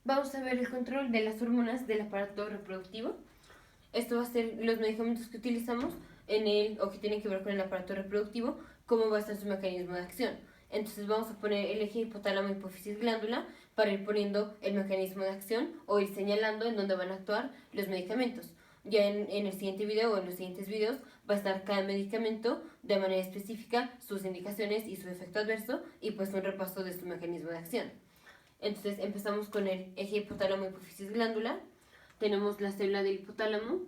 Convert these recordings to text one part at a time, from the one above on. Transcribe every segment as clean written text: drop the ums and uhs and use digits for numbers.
vamos a ver el control de las hormonas del aparato reproductivo. Esto va a ser los medicamentos que utilizamos o que tienen que ver con el aparato reproductivo, cómo va a estar su mecanismo de acción. Entonces vamos a poner el eje hipotálamo, hipófisis, glándula para ir poniendo el mecanismo de acción o ir señalando en dónde van a actuar los medicamentos. Ya en el siguiente video o en los siguientes videos va a estar cada medicamento de manera específica, sus indicaciones y su efecto adverso y pues un repaso de su mecanismo de acción. Entonces empezamos con el eje hipotálamo, hipófisis, glándula. Tenemos la célula del hipotálamo.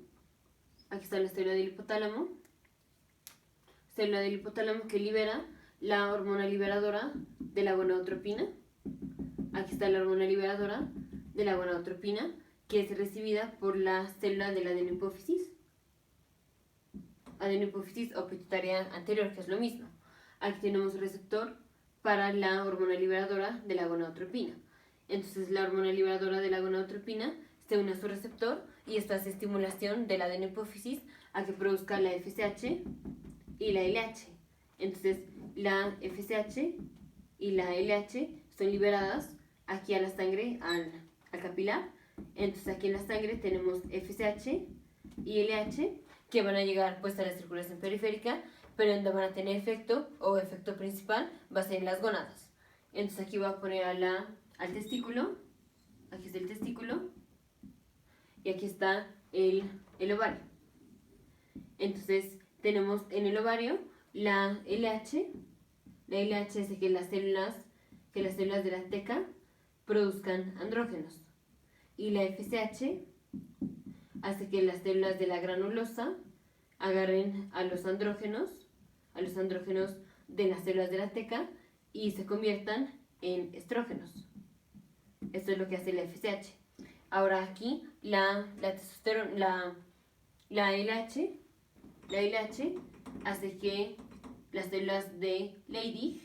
Aquí está la célula del hipotálamo que libera la hormona liberadora de la gonadotropina. Aquí está la hormona liberadora de la gonadotropina, que es recibida por la célula de la adenohipófisis o pituitaria anterior, que es lo mismo. Aquí tenemos receptor para la hormona liberadora de la gonadotropina. Entonces la hormona liberadora de la gonadotropina se une a su receptor y esto hace estimulación de la adenohipófisis a que produzca la FSH y la LH. Entonces la FSH y la LH son liberadas aquí a la sangre, al capilar. Entonces aquí en la sangre tenemos FSH y LH que van a llegar pues a la circulación periférica, pero donde van a tener efecto o efecto principal va a ser en las gónadas. Entonces aquí voy a poner al testículo, aquí está el testículo y aquí está el ovario. Entonces tenemos en el ovario la LH hace que las células de la teca produzcan andrógenos y la FSH hace que las células de la granulosa agarren a los andrógenos de las células de la teca y se conviertan en estrógenos. Esto es lo que hace la FSH. Ahora aquí la LH hace que las células de Leydig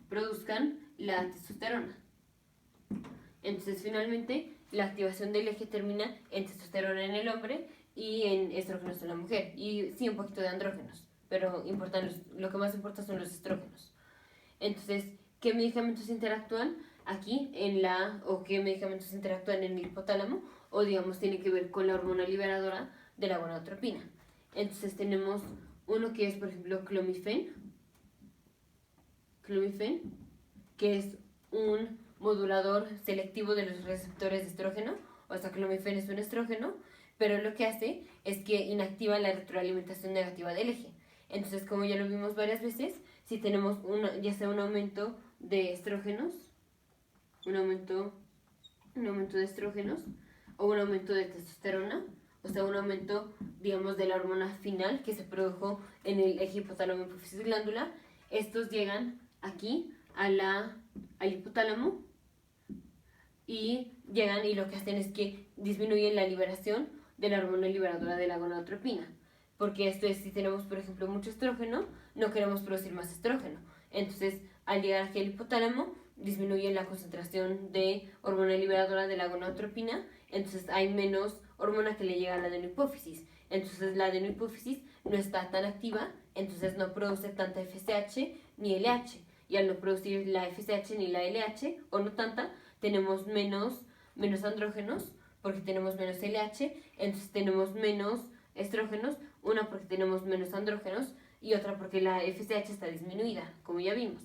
produzcan la testosterona. Entonces finalmente la activación del eje termina en testosterona en el hombre y en estrógenos en la mujer. Y sí, un poquito de andrógenos, pero lo que más importa son los estrógenos. Entonces, ¿qué medicamentos interactúan aquí o qué medicamentos interactúan en el hipotálamo? O digamos, tienen que ver con la hormona liberadora de la gonadotropina. Entonces tenemos uno que es, por ejemplo, clomifen, que es un modulador selectivo de los receptores de estrógeno. O sea, clomifen es un estrógeno, pero lo que hace es que inactiva la retroalimentación negativa del eje. Entonces, como ya lo vimos varias veces, si tenemos ya sea un aumento de estrógenos, un aumento de estrógenos o un aumento de testosterona, o sea, un aumento, digamos, de la hormona final que se produjo en el eje hipotálamo, hipófisis, glándula, estos llegan aquí al hipotálamo y lo que hacen es que disminuyen la liberación de la hormona liberadora de la gonadotropina. Porque esto es, si tenemos, por ejemplo, mucho estrógeno, no queremos producir más estrógeno. Entonces, al llegar aquí al hipotálamo, disminuye la concentración de hormona liberadora de la gonadotropina, entonces hay menos hormona que le llega a la adenohipófisis. Entonces, la adenohipófisis no está tan activa, entonces no produce tanta FSH ni LH. Y al no producir la FSH ni la LH, o no tanta, tenemos menos andrógenos, porque tenemos menos LH, entonces tenemos menos estrógenos, una porque tenemos menos andrógenos y otra porque la FSH está disminuida, como ya vimos.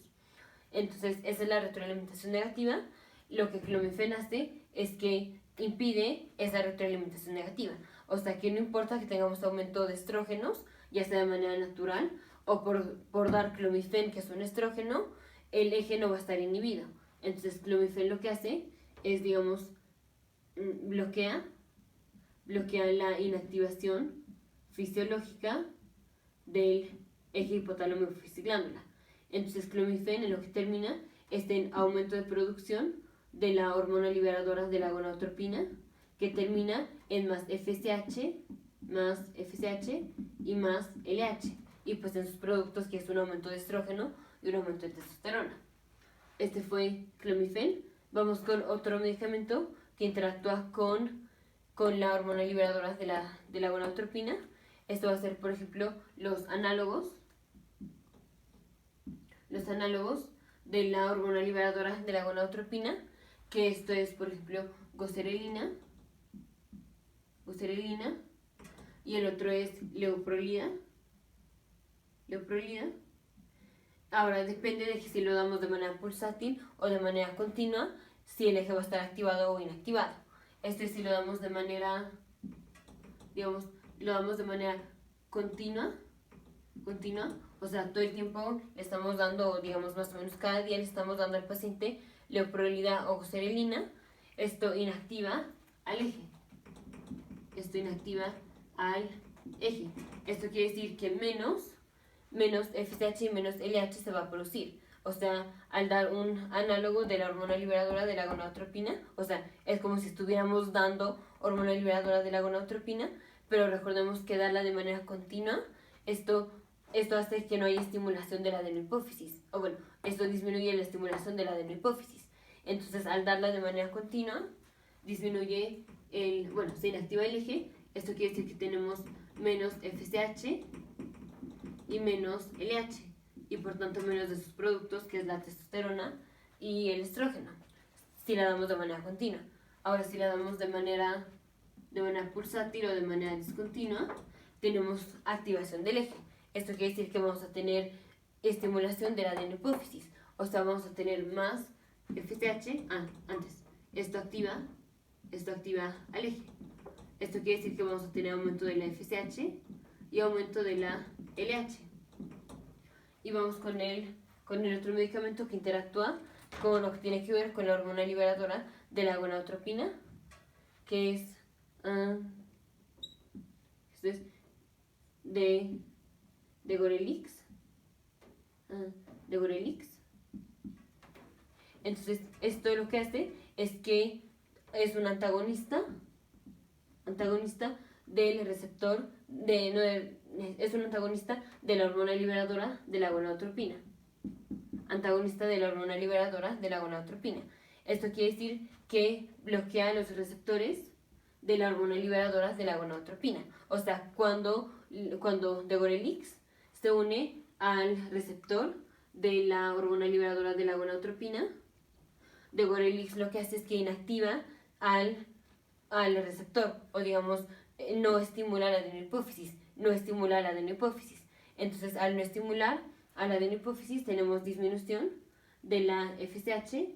Entonces, esa es la retroalimentación negativa. Lo que clomifen hace es que impide esa retroalimentación negativa. O sea, que no importa que tengamos aumento de estrógenos, ya sea de manera natural o por dar clomifen, que es un estrógeno, el eje no va a estar inhibido. Entonces, clomifen lo que hace es, digamos, bloquea la inactivación fisiológica del eje hipotálamo, hipófisis, glándula. Entonces, clomifen en lo que termina es en aumento de producción de la hormona liberadora de la gonadotropina, que termina en más FSH y más LH. Y pues en sus productos, que es un aumento de estrógeno y un aumento de testosterona. Este fue clomifen. Vamos con otro medicamento que interactúa con la hormona liberadora de la gonadotropina. Esto va a ser, por ejemplo, los análogos de la hormona liberadora de la gonadotropina, que esto es, por ejemplo, goserelina, y el otro es leuprolida. Ahora depende de si lo damos de manera pulsátil o de manera continua, si el eje va a estar activado o inactivado. Si lo damos de manera, digamos, lo damos de manera continua, o sea, todo el tiempo le estamos dando, digamos, más o menos cada día le estamos dando al paciente leuprolida o goserelina. Esto inactiva al eje. Esto quiere decir que menos FSH y menos LH se va a producir. O sea, al dar un análogo de la hormona liberadora de la gonadotropina, o sea, es como si estuviéramos dando hormona liberadora de la gonadotropina, pero recordemos que darla de manera continua, esto hace que no haya estimulación de la adenohipófisis, o bueno, esto disminuye la estimulación de la adenohipófisis. Entonces, al darla de manera continua, disminuye se inactiva el eje. Esto quiere decir que tenemos menos FSH y menos LH, y por tanto menos de sus productos, que es la testosterona y el estrógeno, si la damos de manera continua. Ahora, si la damos de manera pulsátil o de manera discontinua, tenemos activación del eje. Esto quiere decir que vamos a tener estimulación de la adenohipófisis, o sea, vamos a tener más FSH. Esto activa al eje. Esto quiere decir que vamos a tener aumento de la FSH y aumento de la LH. Y vamos con el otro medicamento que interactúa con lo que tiene que ver con la hormona liberadora de la gonadotropina, que es de Gorelix. Entonces, esto lo que hace es que es un antagonista del receptor es un antagonista de la hormona liberadora de la gonadotropina. Esto quiere decir que bloquea los receptores de la hormona liberadora de la gonadotropina. O sea, cuando Degorelix se une al receptor de la hormona liberadora de la gonadotropina, Degorelix lo que hace es que inactiva al receptor, o digamos, no estimula la adenohipófisis. Entonces, al no estimular a la adenohipófisis, tenemos disminución de la FSH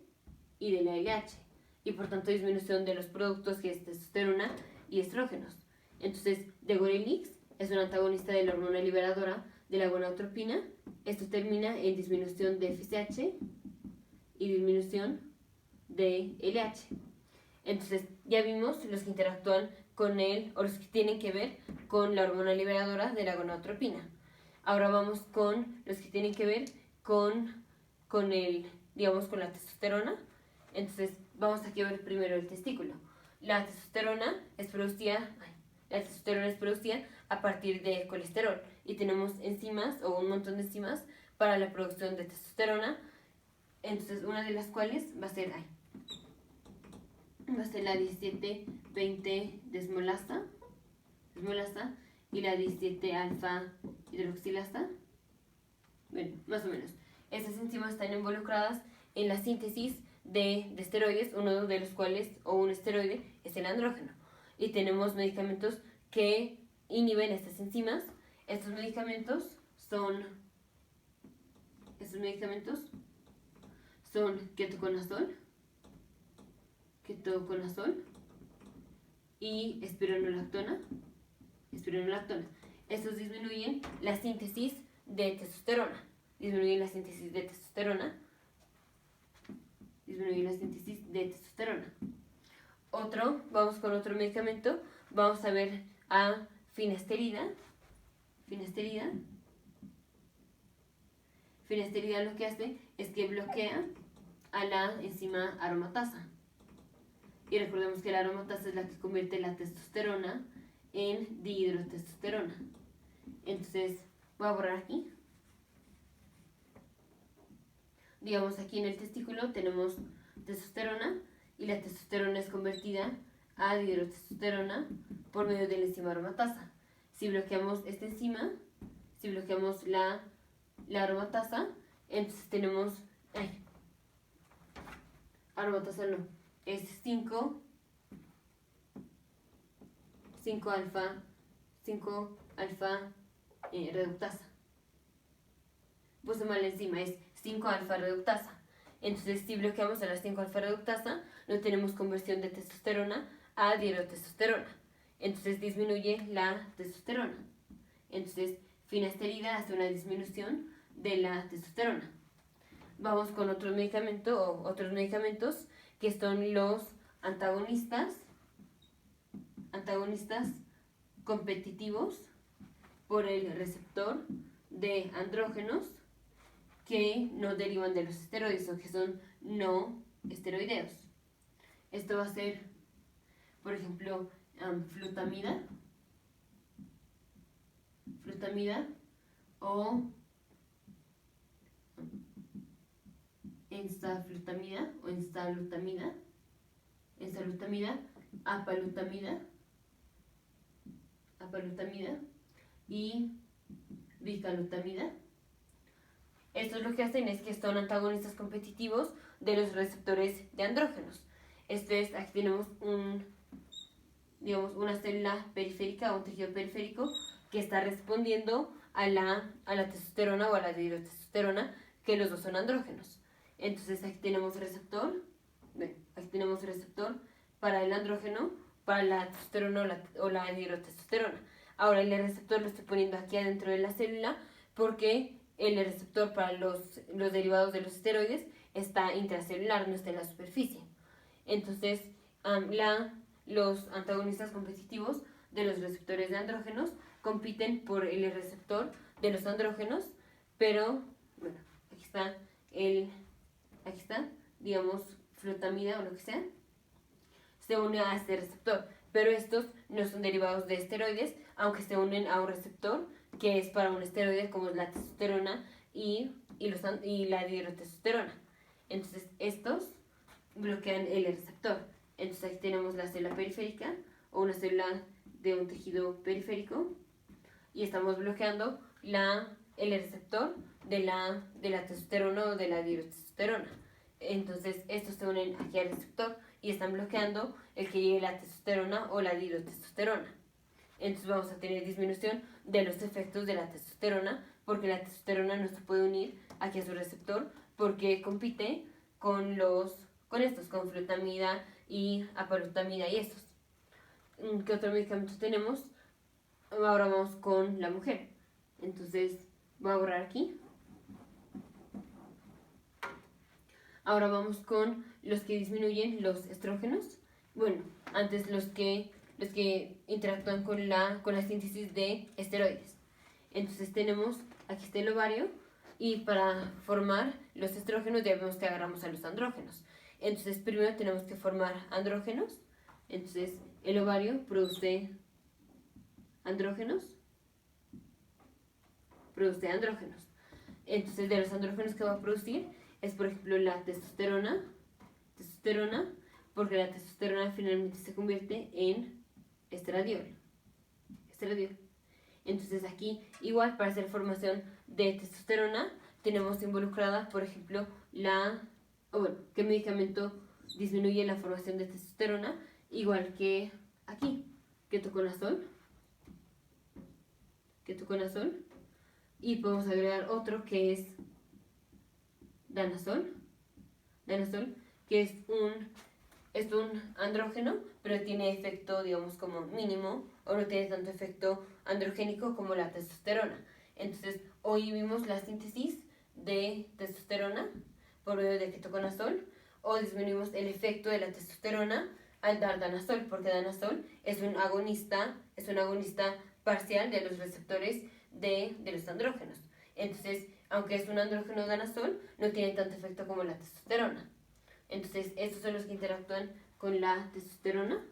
y de la LH, y por tanto disminución de los productos que es testosterona y estrógenos. Entonces, Degorelix es un antagonista de la hormona liberadora de la gonadotropina. Esto termina en disminución de FSH y disminución de LH. Entonces, ya vimos los que interactúan con o los que tienen que ver con la hormona liberadora de la gonadotropina. Ahora vamos con los que tienen que ver con la testosterona. Entonces, vamos aquí a ver primero el testículo. La testosterona es producida a partir del colesterol, y tenemos enzimas o un montón de enzimas para la producción de testosterona. Entonces, una de las cuales va a ser la 17-20 desmolasa y la 17-alfa hidroxilasa. Bueno, más o menos. Estas enzimas están involucradas en la síntesis de esteroides, uno de los cuales, o un esteroide, es el andrógeno. Y tenemos medicamentos que inhiben estas enzimas. Estos medicamentos son ketoconazol y espironolactona. Estos disminuyen la síntesis de testosterona. Vamos con otro medicamento. Vamos a ver a finasterida. Finasterida lo que hace es que bloquea a la enzima aromatasa. Y recordemos que la aromatasa es la que convierte la testosterona en dihidrotestosterona. Entonces, voy a borrar aquí. Digamos, aquí en el testículo tenemos testosterona, y la testosterona es convertida a dihidrotestosterona por medio de la enzima aromatasa. Si bloqueamos esta enzima, si bloqueamos la aromatasa, entonces tenemos... aromatasa no. es 5 alfa, 5 alfa reductasa. Puse mal encima, es 5 alfa reductasa. Entonces, si bloqueamos a la 5 alfa reductasa, no tenemos conversión de testosterona a dihidrotestosterona. Entonces, disminuye la testosterona. Entonces, finasterida hace una disminución de la testosterona. Vamos con otros medicamentos que son los antagonistas competitivos por el receptor de andrógenos que no derivan de los esteroides o que son no esteroideos. Esto va a ser, por ejemplo, flutamida o ensaflutamida o ensalutamida, apalutamida y bicalutamida. Estos lo que hacen es que son antagonistas competitivos de los receptores de andrógenos. Esto es, aquí tenemos una célula periférica o un tejido periférico que está respondiendo a la testosterona o a la dihidrotestosterona, que los dos son andrógenos. Entonces aquí tenemos receptor para el andrógeno, para la testosterona o la dihidrotestosterona. Ahora el receptor lo estoy poniendo aquí adentro de la célula porque el receptor para los derivados de los esteroides está intracelular, no está en la superficie. Entonces, los antagonistas competitivos de los receptores de andrógenos compiten por el receptor de los andrógenos, pero, bueno, aquí está, digamos, flutamida o lo que sea, se une a este receptor, pero estos no son derivados de esteroides, aunque se unen a un receptor que es para un esteroide como es la testosterona y la dihidrotestosterona. Entonces estos bloquean el receptor. Entonces aquí tenemos la célula periférica o una célula de un tejido periférico y estamos bloqueando el receptor de la testosterona o de la dihidrotestosterona. Entonces estos se unen aquí al receptor y están bloqueando el que llegue la testosterona o la dihidrotestosterona. Entonces vamos a tener disminución de los efectos de la testosterona porque la testosterona no se puede unir aquí a su receptor porque compite con flutamida y apalutamida y estos. ¿Qué otro medicamento tenemos? Ahora vamos con la mujer. Entonces voy a borrar aquí. Ahora vamos con los que disminuyen los estrógenos. Bueno, antes los que interactúan con la síntesis de esteroides. Entonces tenemos, aquí está el ovario, y para formar los estrógenos ya vemos que agarramos a los andrógenos. Entonces primero tenemos que formar andrógenos. Entonces el ovario produce andrógenos. Entonces de los andrógenos que va a producir es, por ejemplo, la testosterona, porque la testosterona finalmente se convierte en estradiol. Entonces aquí, igual, para hacer formación de testosterona, tenemos involucrada, por ejemplo, ¿qué medicamento disminuye la formación de testosterona? Igual que aquí, ketoconazol. Y podemos agregar otro que es danazol, que es un andrógeno, pero tiene efecto, digamos, como mínimo, o no tiene tanto efecto androgénico como la testosterona. Entonces, hoy vimos la síntesis de testosterona por medio de ketoconazol, o disminuimos el efecto de la testosterona al dar danazol, porque danazol es un agonista parcial de los receptores de los andrógenos. Entonces, aunque es un andrógeno danazol, no tiene tanto efecto como la testosterona. Entonces, estos son los que interactúan con la testosterona.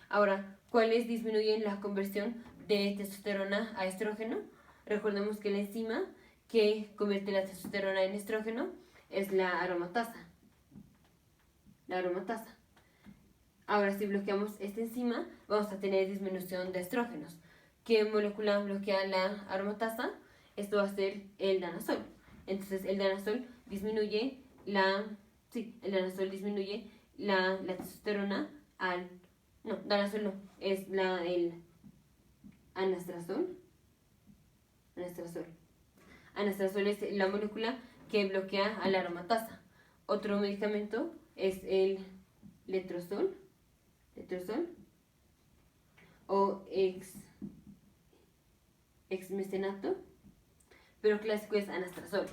Ahora, ¿cuáles disminuyen la conversión de testosterona a estrógeno? Recordemos que la enzima que convierte la testosterona en estrógeno es la aromatasa. Ahora, si bloqueamos esta enzima, vamos a tener disminución de estrógenos. ¿Qué molécula bloquea la aromatasa? Esto va a ser el danazol. Entonces, el danazol disminuye el danazol disminuye la testosterona no, danazol no, es el anastrozol. Anastrozol es la molécula que bloquea a la aromatasa. Otro medicamento es el letrozol o exmesenato, pero clásico es anastrozol.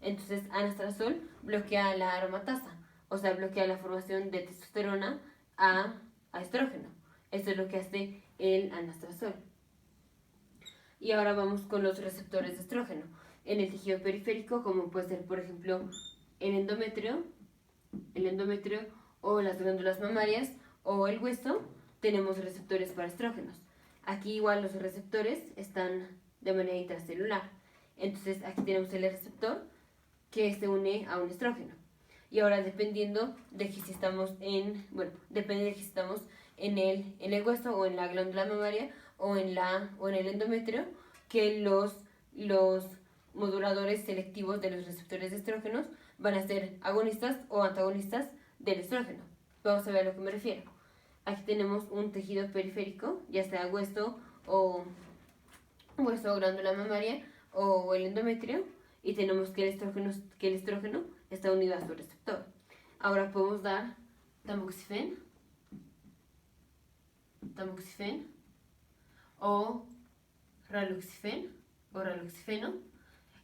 Entonces, anastrozol bloquea la aromatasa, o sea, bloquea la formación de testosterona a estrógeno. Eso es lo que hace el anastrozol. Y ahora vamos con los receptores de estrógeno. En el tejido periférico, como puede ser, por ejemplo, el endometrio o las glándulas mamarias o el hueso, tenemos receptores para estrógenos. Aquí igual los receptores están de manera intracelular. Entonces aquí tenemos el receptor que se une a un estrógeno. Y ahora dependiendo de que si estamos depende de que si estamos en el hueso o en la glándula mamaria o en el endometrio, que los moduladores selectivos de los receptores de estrógenos van a ser agonistas o antagonistas del estrógeno. Vamos a ver a lo que me refiero. Aquí tenemos un tejido periférico, ya sea hueso o glándula mamaria o el endometrio, y tenemos que el estrógeno está unido a su receptor. Ahora podemos dar tamoxifen o raloxifeno.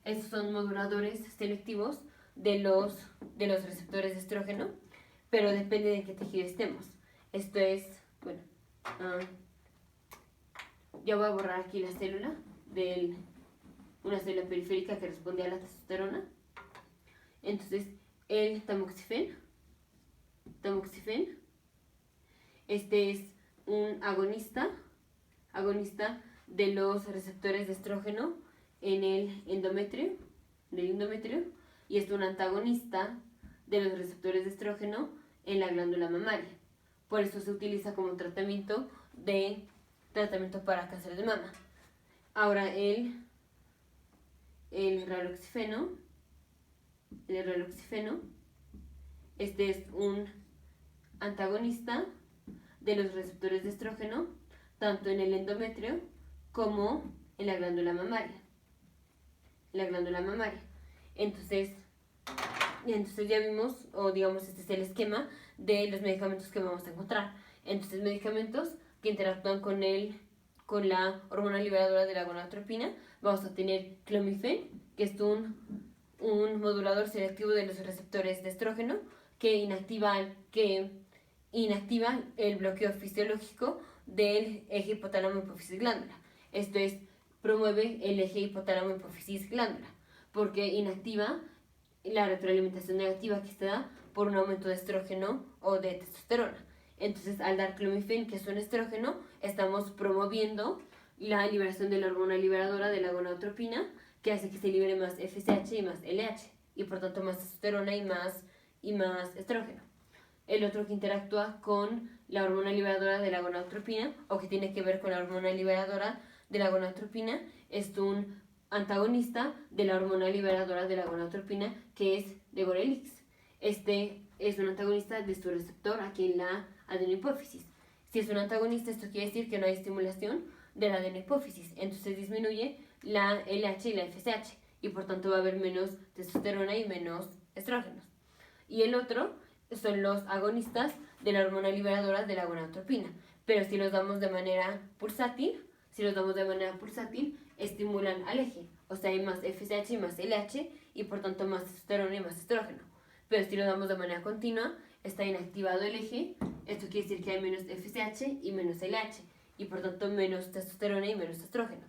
Estos son moduladores selectivos de los receptores de estrógeno, pero depende de qué tejido estemos. Esto es, ya voy a borrar aquí la célula una célula periférica que responde a la testosterona. Entonces, el tamoxifen, este es un agonista de los receptores de estrógeno en el endometrio, y es un antagonista de los receptores de estrógeno en la glándula mamaria. Por eso se utiliza como tratamiento para cáncer de mama. Ahora el raloxifeno, este es un antagonista de los receptores de estrógeno tanto en el endometrio como en la glándula mamaria. Entonces ya vimos, o digamos, este es el esquema de los medicamentos que vamos a encontrar. Entonces, medicamentos que interactúan con la hormona liberadora de la gonadotropina. Vamos a tener clomifen, que es un modulador selectivo de los receptores de estrógeno que inactiva el bloqueo fisiológico del eje hipotálamo-hipófisis-glándula. Esto es, promueve el eje hipotálamo-hipófisis-glándula, porque inactiva la retroalimentación negativa que se da por un aumento de estrógeno o de testosterona. Entonces, al dar clomifen, que es un estrógeno, estamos promoviendo la liberación de la hormona liberadora de la gonadotropina, que hace que se libere más FSH y más LH, y por tanto más testosterona y más estrógeno. El otro que interactúa con la hormona liberadora de la gonadotropina, o que tiene que ver con la hormona liberadora de la gonadotropina, es un antagonista de la hormona liberadora de la gonadotropina, que es de Gorelix. Este es un antagonista de su receptor aquí en la adenohipófisis. Si es un antagonista, esto quiere decir que no hay estimulación de la adenohipófisis, entonces disminuye la LH y la FSH, y por tanto va a haber menos testosterona y menos estrógenos. Y el otro son los agonistas de la hormona liberadora de la gonadotropina, pero si los damos de manera pulsátil, estimulan al eje, o sea, hay más FSH y más LH, y por tanto más testosterona y más estrógeno. Pero si lo damos de manera continua, está inactivado el eje, esto quiere decir que hay menos FSH y menos LH, y por tanto menos testosterona y menos estrógeno.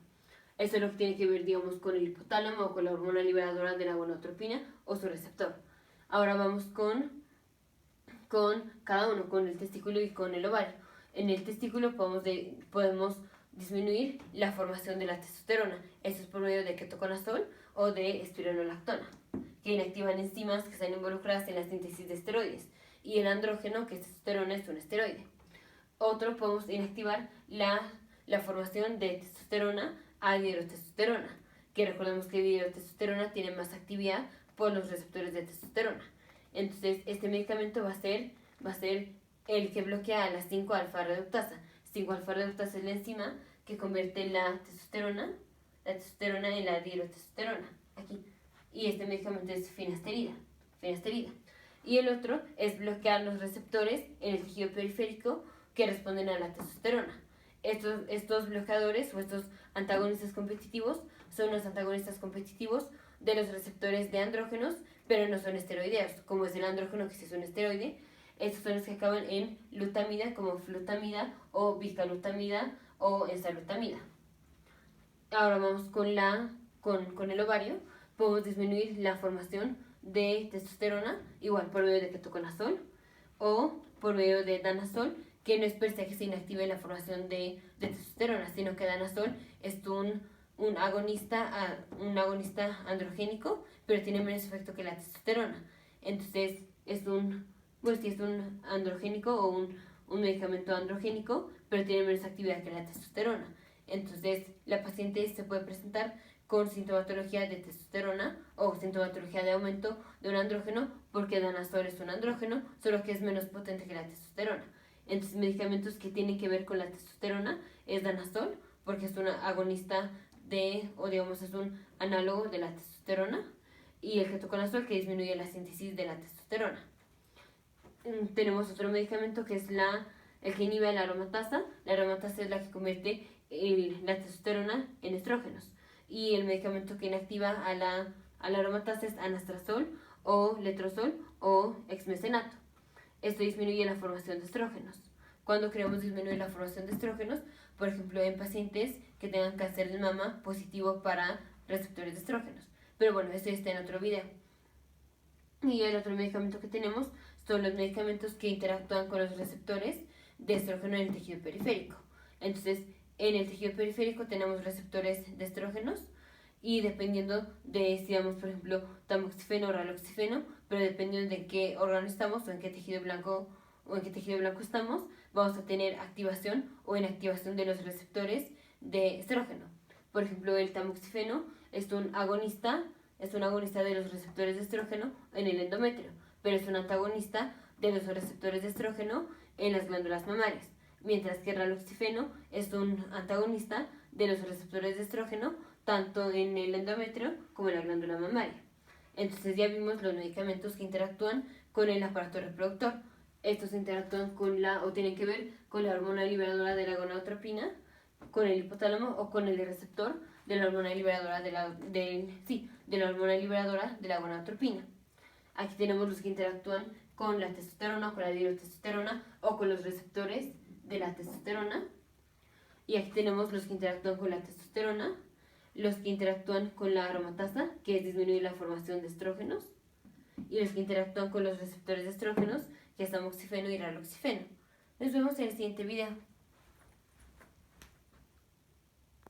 Eso es lo que tiene que ver, digamos, con el hipotálamo o con la hormona liberadora de la gonadotropina o su receptor. Ahora vamos con cada uno, con el testículo y con el ovario. En el testículo podemos disminuir la formación de la testosterona. Esto es por medio de ketoconazol o de espironolactona, que inactivan enzimas que están involucradas en la síntesis de esteroides. Y el andrógeno, que es testosterona, es un esteroide. Otro, podemos inactivar la formación de testosterona a dihidrotestosterona, que recordemos que dihidrotestosterona tiene más actividad por los receptores de testosterona. Entonces, este medicamento va a ser el que bloquea la 5-alfa reductasa. 5-alfa reductasa es la enzima que convierte la testosterona en la dihidrotestosterona. Aquí. Y este medicamento es finasterida. Y el otro es bloquear los receptores en el tejido periférico que responden a la testosterona. Estos bloqueadores o estos antagonistas competitivos son los antagonistas competitivos de los receptores de andrógenos, pero no son esteroideos, como es el andrógeno que sí es un esteroide. Estos son los que acaban en lutamida, como flutamida o bicalutamida o enzalutamida. Ahora vamos con el ovario. Podemos disminuir la formación de testosterona, igual por medio de ketoconazol o por medio de danazol, que no es per se que se inactive la formación de testosterona, sino que danazol es un agonista androgénico, pero tiene menos efecto que la testosterona. Entonces es un androgénico o un medicamento androgénico, pero tiene menos actividad que la testosterona. Entonces la paciente se puede presentar con sintomatología de testosterona o sintomatología de aumento de un andrógeno, porque danazol es un andrógeno, solo que es menos potente que la testosterona. Entonces, medicamentos que tienen que ver con la testosterona es danazol, porque es un agonista es un análogo de la testosterona, y el ketoconazol, que disminuye la síntesis de la testosterona. Tenemos otro medicamento que es el que inhibe la aromatasa. La aromatasa es la que convierte la testosterona en estrógenos. Y el medicamento que inactiva a la aromatasa es anastrozol o letrozol o exmesenato. Esto disminuye la formación de estrógenos. Cuando queremos disminuir la formación de estrógenos, por ejemplo, en pacientes que tengan cáncer de mama positivo para receptores de estrógenos. Pero bueno, esto está en otro video. Y el otro medicamento que tenemos son los medicamentos que interactúan con los receptores de estrógeno en el tejido periférico. Entonces, en el tejido periférico tenemos receptores de estrógenos, y dependiendo de si damos, por ejemplo, tamoxifeno o raloxifeno, pero dependiendo de qué órgano estamos o en qué tejido blanco estamos, vamos a tener activación o inactivación de los receptores de estrógeno. Por ejemplo, el tamoxifeno es un agonista de los receptores de estrógeno en el endometrio, pero es un antagonista de los receptores de estrógeno en las glándulas mamarias, mientras que el raloxifeno es un antagonista de los receptores de estrógeno tanto en el endometrio como en la glándula mamaria. Entonces ya vimos los medicamentos que interactúan con el aparato reproductor. Estos interactúan o tienen que ver con la hormona liberadora de la gonadotropina, con el hipotálamo o con el receptor de la hormona liberadora de la hormona liberadora de la gonadotropina. Aquí tenemos los que interactúan con la testosterona, con la dihidrotestosterona o con los receptores de la testosterona. Y aquí tenemos los que interactúan con la testosterona, los que interactúan con la aromatasa, que es disminuir la formación de estrógenos, y los que interactúan con los receptores de estrógenos, que es tamoxifeno y raloxifeno. Nos vemos en el siguiente video.